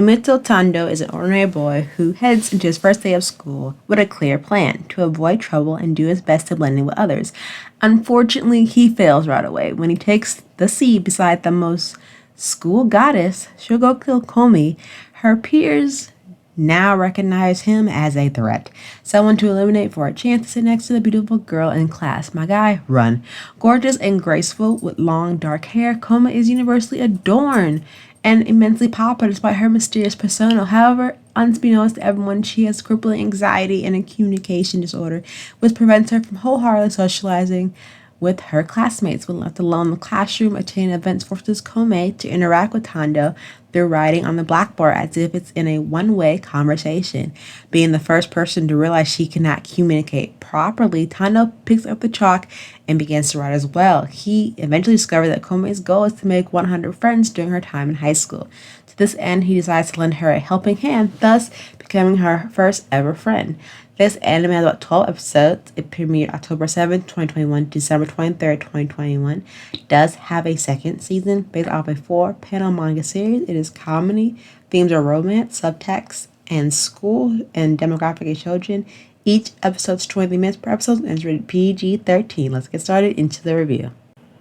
Himito Tando is an ordinary boy who heads into his first day of school with a clear plan to avoid trouble and do his best to blend in with others. Unfortunately, he fails right away when he takes the seat beside the most school goddess, Shogokyo Komi. Her peers now recognize him as a threat, someone to eliminate for a chance to sit next to the beautiful girl in class. My guy, run. Gorgeous and graceful with long dark hair, Koma is universally adorned and immensely popular despite her mysterious persona. However, unbeknownst to everyone, she has crippling anxiety and a communication disorder, which prevents her from wholeheartedly socializing with her classmates. When left alone in the classroom, attending events forces Komi to interact with Tando through writing on the blackboard as if it's in a one-way conversation. Being the first person to realize she cannot communicate properly, Tando picks up the chalk and begins to write as well. He eventually discovers that Komi's goal is to make 100 friends during her time in high school. To this end, he decides to lend her a helping hand, thus becoming her first ever friend. This anime has about 12 episodes. It premiered October 7th, 2021, December 23rd, 2021. It does have a second season based off a 4-panel manga series. It is comedy. Themes are romance, subtext, and school and demographic and children. Each episode's 20 minutes per episode and is rated PG-13. Let's get started into the review.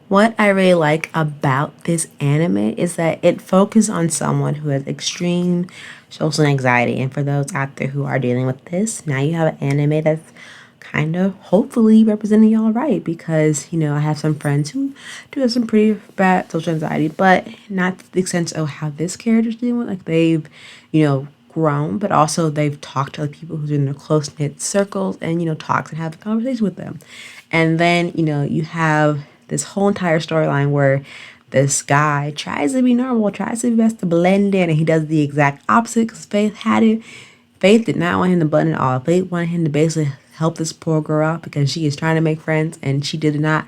What I really like about this anime is that it focuses on someone who has extreme social anxiety. And for those out there who are dealing with this, now you have an anime that's kind of hopefully representing y'all right. Because, I have some friends who do have some pretty bad social anxiety, but not to the extent of how this character's dealing with. Like they've, grown, but also they've talked to other people who's in their close-knit circles and, talks and have a conversation with them. And then, you have this whole entire storyline where this guy tries to be normal, tries to be best to blend in, and he does the exact opposite because Faith had it. Faith did not want him to blend at all. Faith wanted him to basically help this poor girl out because she is trying to make friends, and she did not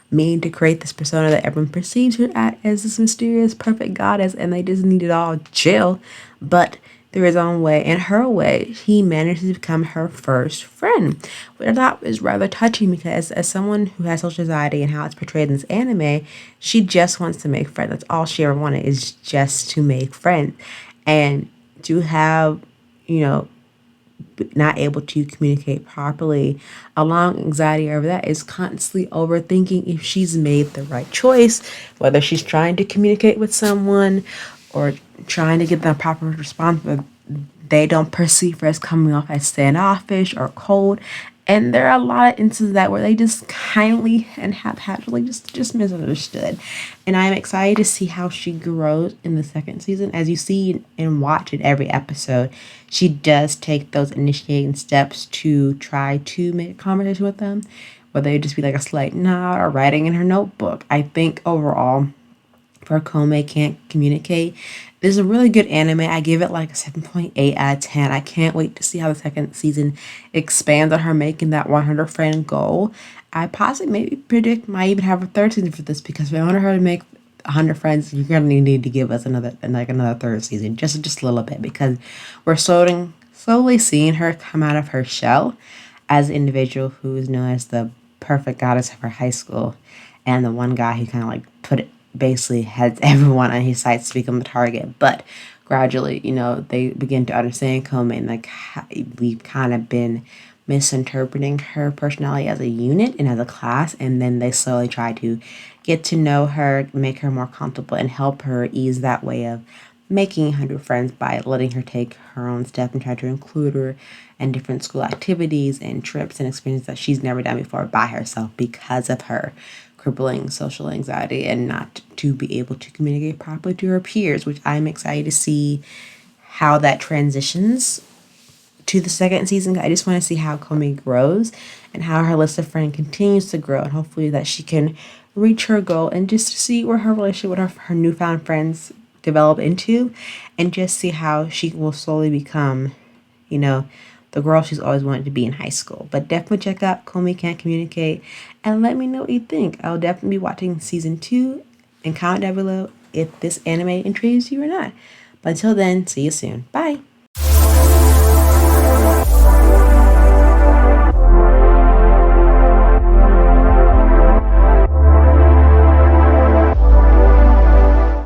mean to create this persona that everyone perceives her as this mysterious, perfect goddess, and they just need it all chill. But through his own way and her way, he managed to become her first friend, which I thought was rather touching because as someone who has social anxiety and how it's portrayed in this anime, she just wants to make friends. That's all she ever wanted, is just to make friends. And to have, not able to communicate properly, along anxiety over that is constantly overthinking if she's made the right choice, whether she's trying to communicate with someone or trying to get the proper response, but they don't perceive her as coming off as standoffish or cold. And there are a lot of instances of that where they just kindly and haphazardly just misunderstood. And I'm excited to see how she grows in the second season. As you see and watch in every episode, she does take those initiating steps to try to make a conversation with them, whether it just be like a slight nod or writing in her notebook. I think overall, for Komi Can't Communicate, this is a really good anime. I give it like a 7.8 out of 10. I can't wait to see how the second season expands on her making that 100 friend goal. I possibly maybe predict might even have a third season for this because if I want her to make 100 friends, you're gonna need to give us another third season, just a little bit, because we're slowly seeing her come out of her shell as an individual who is known as the perfect goddess of her high school, and the one guy who kind of like put it basically has everyone on his sights to become the target. But gradually, they begin to understand Komi and like we've kind of been misinterpreting her personality as a unit and as a class, and then they slowly try to get to know her, make her more comfortable, and help her ease that way of making 100 friends by letting her take her own step and try to include her in different school activities and trips and experiences that she's never done before by herself because of her crippling social anxiety and not to be able to communicate properly to her peers, which I'm excited to see how that transitions to the second season. I just want to see how Komi grows and how her list of friends continues to grow, and hopefully that she can reach her goal, and just to see where her relationship with her newfound friends develop into, and just see how she will slowly become, the girl she's always wanted to be in high school. But definitely check out Komi Can't Communicate and let me know what you think. I'll definitely be watching season 2 and comment down below if this anime intrigues you or not. But until then, see you soon. Bye.